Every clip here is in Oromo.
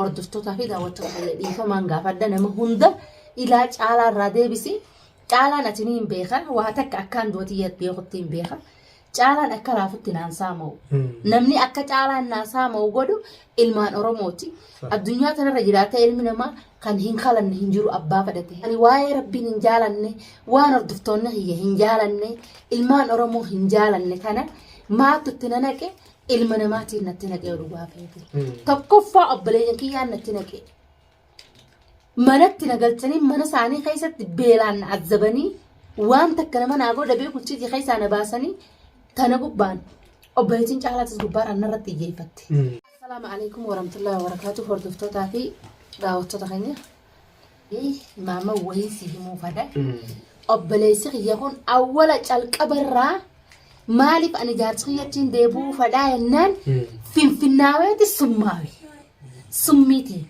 hordoftoota fi daawwattoota dhiifamaan gaafadha nama hunda ilaa caalaa irraa deebisi. Caalaan atini hin beekan waa takka akkaan dootii beekutti hin beekan. Caalaan akka laafutti naansaa ma'u. Namni akka caalaan naansaa ma'u godhu ilmaan Oromooti. Addunyaa kanarra jiraata ilmi namaa kan hin kalanne hin jiru abbaa fedhate. Ani waa'ee rabbiin hin jaalanne waan hordoftoonni hiyya hin jaalanne ilmaan Oromoo hin jaalanne kana maatu itti naqe ilma namaatiin natti naqee dhugaa feete. Tokkoffaa obboleeyyan kiyyaan natti naqe. Manatti nagalchanii mana isaanii keessatti beelaan azabanii waan takka nama naa godha beeku citii keessaa na baasanii tana gubbaan obboleettiin caalaatis gubbaadhaan narratti iyyeeffatte. Assalaamu alaikum warahmatullahi wabarakatuh hordoftootaa fi daawwattoota keenya. Maama wayii si himuu fada. Obboleessi kiyya kun awwala calqabarraa maaliif ani jaarsi kiyyattiin deebuu fadaa jennaan finfinnaaweeti summaawe. Summiti.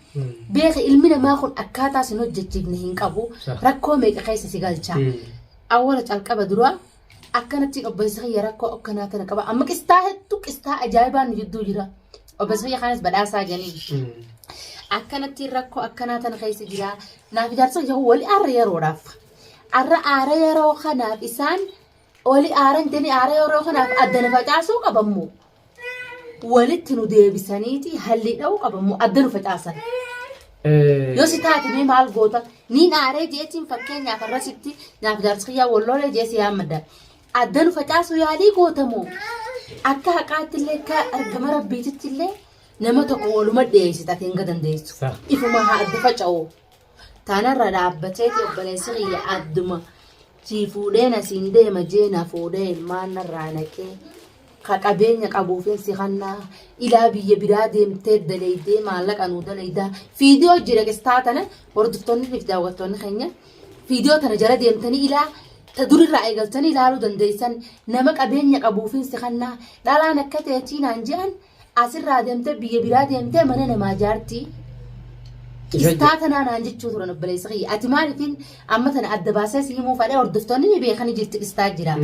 Beeka ilmi namaa kun akkaataa sin hojjechiifne hin qabu rakkoo meeqa keessa si galcha. Awwala calqaba duraa akkanatti obboleessi kiyya rakkoo akkanaa tana qaba. Amma qistaa hedduu qistaa ajaa'ibaan jidduu jira. Obboleessi kiyya kanas badhaasaa janii. Akkanatti rakkoo akkanaa tana keessa jira. Naaf jaarsa kiyya wali aara yeroodhaaf. Aara yeroo kanaaf isaan wali aara intani aara yeroo kanaaf addana facaasuu qabammoo. Walitti nu deebisaniiti halli dha'u qabammoo adda nu facaasan. Yoo si taate mee maal goota niin aaree jeetiin fakkeenyaaf irrasitti naaf jaarsi kiyyaa walloolee jeesi yaammadda. Adda nu facaasu yaalii gootamoo akka haqaatti illee akka argama rabbiititti illee nama tokko waluma dhiyeessita hanga dandeessu. Ifuma haa adda faca'u. Tanarra dhaabbateeti obboleessi kiyya adduma sii fuudhee na siin deema jeena fuudhee ilmaan narraa naqee. Qabeenya qabuufin si kannaa ilaa biyya biraa deemtee daleeydee maallaqa nuu daleeydaa fiidiyoo jira qistaa tana hordoftoonni fi daawwattoonni keenya fiidiyoo tana jala deemtanii ilaa ta durirraa eegaltanii ilaaluu dandeessan nama qabeenya qabuufin si kannaa dhalaan akka ta'eetii naan jedhan asirraa deemtee biyya biraa deemtee mana namaa jaartii qistaa tanaa naan jechuu turan obboleessa kiyya ati maaliifin amma tana adda baasee si himuu fadhee hordoftoonni ni beekanii jirti qistaa jira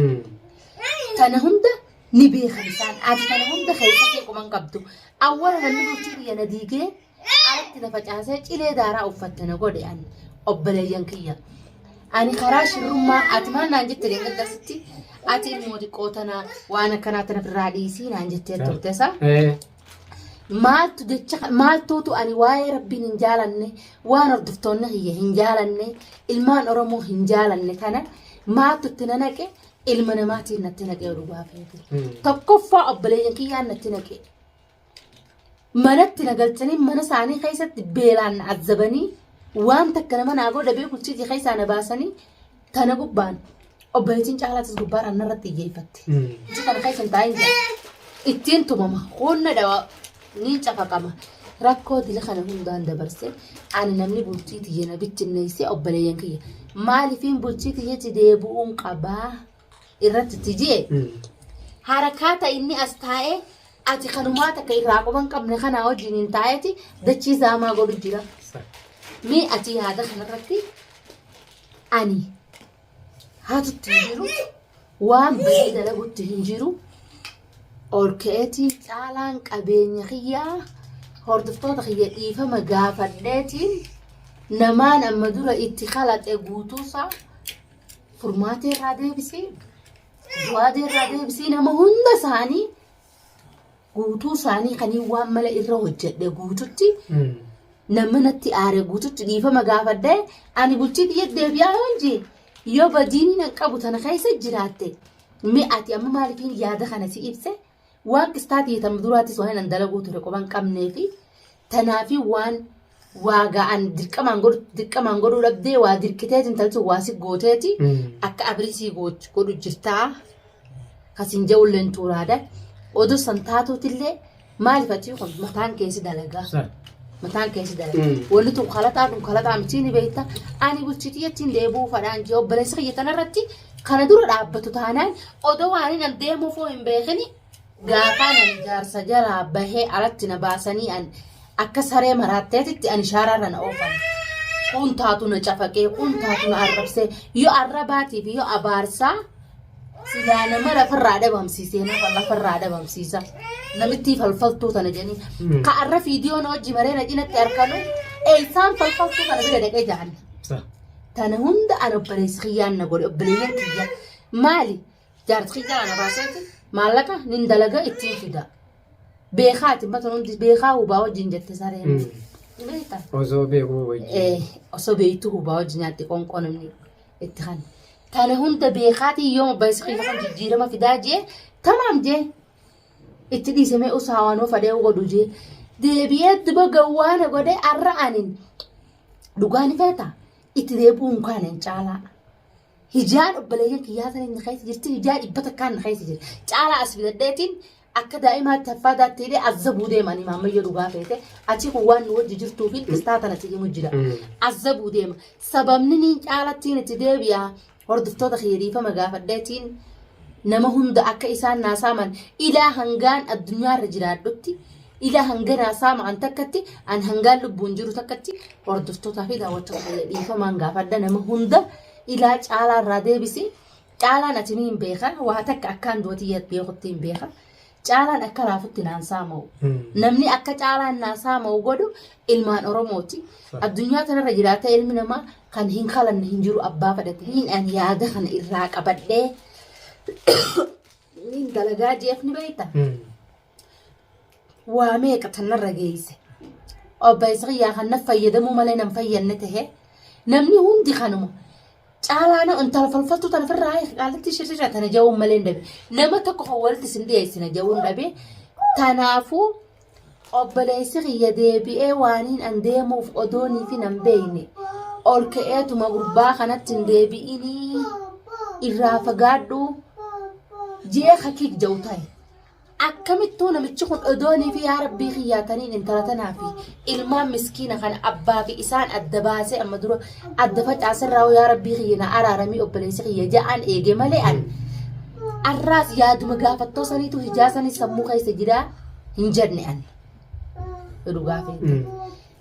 tana hunda ni beekan isaan ati kana hunda keessatti quban qabdu awwala namni bultii biyya na diigee alatti na facaasee cilee daaraa uffattana godhe an obboleeyyan kiyya ani karaa shirrummaa ati maal naan jette deeggarsitti ati ilmoo xiqqoo tana waan akkanaa tana firraa dhiisii naan jettee turtesa maaltuutu ani waa'ee rabbiin hin jaalanne waan hordoftoonni kiyya hin jaalanne ilmaan Oromoo hin jaalanne kana maaltu itti na naqe ilma namaatiin natti naqee dhugaa feete. Tokkoffaa obboleeyyan kiyyaan natti naqee. Manatti nagalchanii mana isaanii keessatti beelaan azabanii waan takka nama naa godha beeku citii keessaa na baasanii tana gubbaan obboleettiin caalaatis gubbaadhaan narratti iyyeeffatte. Kana keessa hin taa'in ittiin tumama hunda dhawaa ni cafaqama. Rakkoo dila kana hundaan dabarse ani namni bultii tiyya na bittinneessee obboleeyyan kiyya. Maaliifin bultii tiyyatti deebi'uun qabaa? Irratti tijee harakaata inni as taa'ee ati kanumaa takka irraa quban qabne kanaa wajjin hin taa'eeti dachii zaamaa godhu jira. Mee ati yaada kanarratti ani haatutti hin jiru waan badii dalagutti hin jiru ol ka'eetii caalaan qabeenya kiyyaa hordoftoota kiyya dhiifama gaafadheetiin namaan amma dura itti kalaxe guutuusaa furmaatee irraa deebisee. Waadee irraa deebisee nama hunda isaanii guutuu isaanii kanii waan mala irra hojjedhe guututti nama natti aare guututti dhiifama gaafadhee ani bultii xiyya deebi'aa honji yoo badiini nan qabu tana keessa jiraatte mee ati amma maaliifin yaada kana si ibse waan qistaatii tam duraatis waan nan dalaguu ture qoban qabnee fi tanaafi waan waagaan dirqamaan godhuu dhabdee waa dirqiteetiin taltu waa si gooteeti akka abrisii godhu jirtaa kasin jawulleen tuuraadha oduu santaatuutillee maaliif ati kun mataan keessi dalagaa wanni tun kalataa miti ni beekta ani bulchitiyyatiin deebuu fadhaan jee obboleessa kiyya tanarratti kana dura dhaabbatu taanaan odoo waan nan deemuufoo hin beekini gaafaa nan jaarsa jalaa bahee alatti na baasanii an akka saree maraatteetitti ani shaaraarra na oofan. Kun taatu na cafaqee kun taatu na arrabsee yoo arrabaatii fi yoo abaarsaa سيدانا مرة فرادة بمسيسينا والله فرادة بمسيسا نمتي فالفلتو تنجني قارة فيديو نوجي مرينا جينا تركنو إنسان فالفلتو تنبي لك إيه جهنم صح تنهند أنا بريس خيان نقول أبليين كيا مالي جارت خيان أنا باساتي مالك نندلقة اتين فدا بيخات مثلا بيخا وباو جنجت سارين بيتا وزو بيغو وجي إيه أصبيتو وباو جناتي كون كونمني اتخان تنهند بيخاتي يوم بس خيان جيرة ما فدا جي تمام جي اتدي سمي أساوانو فدا وقدو جي deebiyeetti bagawaana godhe arra'anin dhugaani feeta itti deebuun kaanen caalaa hijaan obboleeyyan kiyyaatan inni keessa jirti hijaa dhibbata kaan keessa jirti caalaa as fidadheetiin akka daa'imaatti haffaadaatti hidhee azzabuu deemanii maammayyo dhugaa feete achi kun waan nu wajji jirtuu fi qistaa tanatti himu jira azzabuu deema sababni niin caalattiin itti deebi'aa hordoftoota khiiriifama gaafadheetiin nama hunda akka isaan naasaaman ilaa hangaan addunyaarra jiraadhutti إلى هنجنا سام عن تكتي عن هنجال بونجرو تكتي وردفتو تافي داوتو خيالي فمان غافدنا مهوندا إلى على الرادي بسي على نتنين بيخا وهتك أكان دوتيات بيغطين بيخا على أكلا فتنا نسامو نمني أكت على الناسامو وقدو إلمان أرموتي الدنيا ترى رجلات علمنا ما كان هين خلنا هنجرو أبا فدتين أن يادخن إراك أبدا مين دلقا جيفني بيتا واميك تنر جيسه أو بيسقي خلنا فيدا مو ملنا نفينته نمني هم دي خنمو تعالنا أنت الفلفلتو تنفر رايح قالت شرشة أنا جو ملين دبي نما تكو حولت سندي سنة جو دبي تنافو أو بيسقي دبي وانين أنديمو في أدوني في نمبيني أولكئت ومغربا خنت تندبي إني الرافقادو جي خكيك جوتاي أكملتوا نمتشكون أدوني في يا ربي خياتنين انتلتنا في المام مسكينة كان أبا في إسان الدباسة أما درو الدفت عسرة يا ربي خينا أرى رمي أبليس خيا جاءن إيجي مليان الراس يا دم قافت توصلي تو هجاسني سمو خي سجدا هنجرني أن رجافي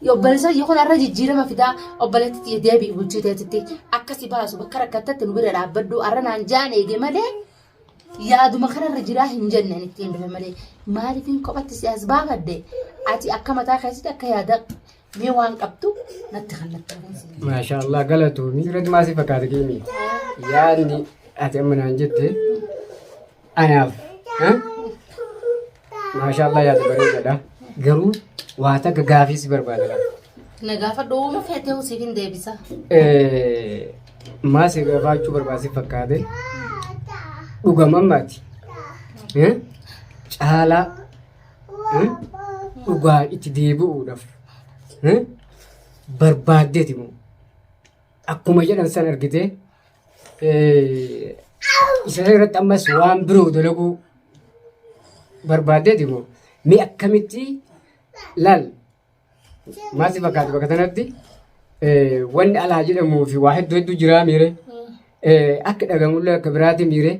يوبليس يكون الرجل جيرة ما في دا أبليس يديبي وجوده تتي أكسي باسو بكرة كتت نقول رابدو أرنا جان إيجي مليان يا دوما خير الرجال هنجنن نتين بملي مالي فين كوبت أسباب قد أتي أكما تاخذت أكيادك ميوان قبتو نتخلت ما شاء الله قالتوا ميرد ما سي فكاد كيمي يعني أتمنى عن جد أنا ها ما شاء الله يا دبري كذا قرو واتك غافي سبر بالله نغافا دوما فيته سيفين ديبسا ما سي غافا چوبر باسي فكاد dhugamammaati caalaa dhugaa itti deebi'uudhaaf barbaaddeeti moo akkuma jedhan san argitee isa irratti ammas waan biroo dalaguu barbaaddeeti moo mi akkamitti laal maasi fakkaatu bakka sanatti wanni alaa jedhamuu fi waa hedduu jiraa miire akka dhagamullee akka biraati miire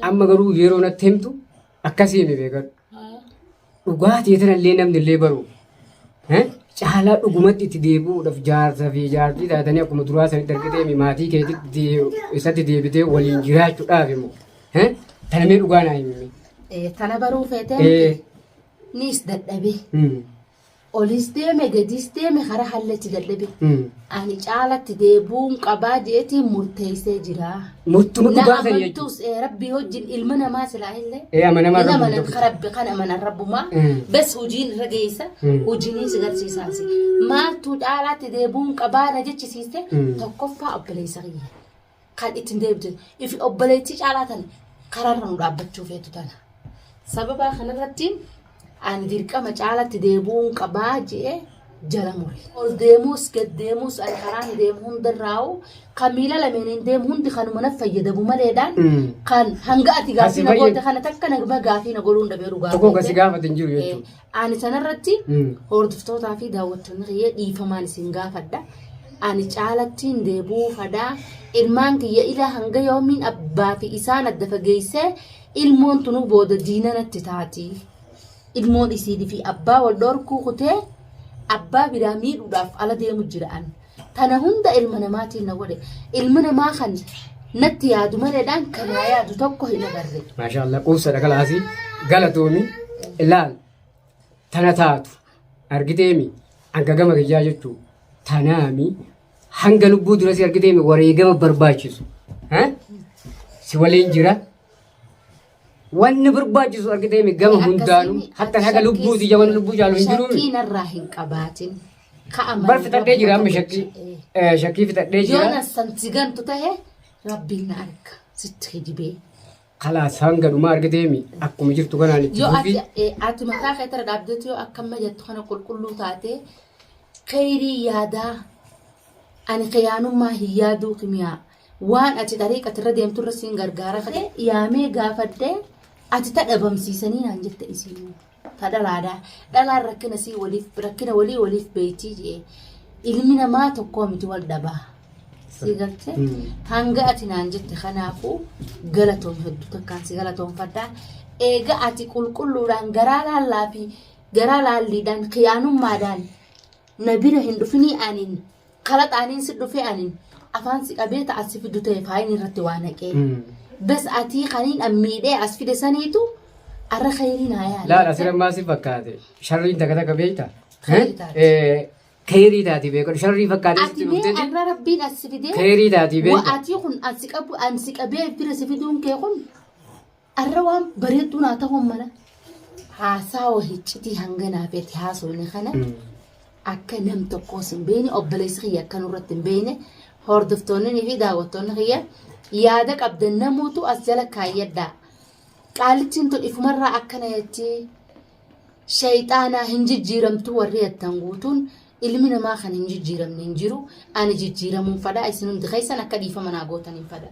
amma garuu yeroo natti himtu akkasii mi beekadhu dhugaatii tanallee namni illee baru caalaa dhugumatti itti deebi'uudhaaf jaarsa fi jaartii taatanii akkuma duraa sanitti argitee maatii keetitti isatti deebitee waliin jiraachuudhaaf immoo tanamee dhugaa naa himime. Tana baruu feetee nis dadhabe olis deeme gadis deeme hara hallatti dadhabe ani caalatti deebuun qabaa jeetii murteessee jira. Murtuma dhugaa sanii jechuudha. Rabbi hojii ilma namaa silaa illee. Amanamaa rabbi kan amanan rabbumaa bes hojiin irra geessa hojiinis agarsiisaasi maaltu caalatti deebuun qabaa na jechisiiste tokkoffaa obboleessa kiyya kan ittiin deebite ifi obboleetti caalaatan kararra nu dhaabbachuu feetu tana sababa kanarratti ani dirqama caalatti deebuun qabaa jee jala mure ol deemuus gad deemuus ani karaan deemu hundarraa'u kan miila lameenin deemu hundi kanuma na fayyadamu maleedhaan kan hanga ati gaafii na goote kana takka nagma gaafii na godhuun dhabee dhugaa tokko gasi gaafatan jiru jechuudha. Ani sanarratti hordoftootaa fi daawwattoonni kiyya dhiifamaan isin gaafadha. Ani caalattiin deebuu fadaa ilmaan kiyya ila hanga yoomiin abbaa fi isaan adda fageessee ilmoon tunuu booda diina natti taati. Ilmoon isii fi abbaa wal dhorkuu kutee abbaa biraa miidhuudhaaf ala deemu jiraan. Tana hunda ilma namaatiin na godhe ilma namaa kan natti yaadu maleedhaan kanaa yaadu tokko hin agarre. Maashaallah quubsadha kalaasii galatoomi ilaal tana taatu argiteemi hanga gama kiyyaa jechuu tanaami hanga lubbuu duras argiteemi wareegama barbaachisu si waliin jira wanni barbaachisu argiteemi gama hundaanuu hatta haga lubbuu si jaban lubbuu jaalu hin jiruumi. Shakkii narraa hin qabaatin. Bar fitadhee jira amma shakkii fitadhee jira. Yoona santi gantu ta'e rabbiin na arga sitti hijibee. Kalaas hanga dhumaa argiteemi akkuma jirtu kanaan itti fufi. Yoo ati mataa kee tara dhaabdeetu yoo akkama jettu kana qulqulluu taate khayrii yaadaa ani khiyaanummaa hin yaaduu kimiyaa waan ati dariiqati irra deemtu irra siin gargaara kadhe yaamee gaafadhee ati tadhabamsiisanii naan jette isiin tadhalaadhaa dhalaan rakkina sii waliif rakkina waliif beeytii jee ilmi namaa tokkoo miti wal dhabaa. Sigalte hanga ati naan jette kanaafuu galatoon hedduu takkaan si galatoonfadhaa eega ati qulqulluudhaan garaa laallaa fi garaa laalliidhaan khiyaanummaadhaan na bira hin dhufinii aniin kalaxaaniin si dhufe aniin afaan si qabee ta'a si fidu ta'e faayin irratti waa naqee bas ati kaniin ammiidhee as fide saniitu arra khayrii naa yaala. Laala asirraa si fakkaate sharriin takka takka beekta. Khayrii taati beeku sharrii fakkaate ati bee arra rabbiin as fidee khayrii taati beekta. Ati kun ansi qabee bira si fiduun kee kun arra waan bareedduu naa ta'uun mala haasaa wahichitii hanga naafeetti haasofne kana akka nam tokkoo sin beene obboleessi kiyya akka nurratti hin beene hordoftoonni fi daawwattoonni kiyya yaada qabdan namuutu as jala kaayyaddaa. Qaalittiin tun ifumarraa akkana jettee shayxaanaa hin jijjiiramtu warri jettan guutuun ilmi namaa kan hin jijjiiramne hin jiru ani jijjiiramuun fadhaa isin hundi keessan akka dhiifama naa gootan hin fadha.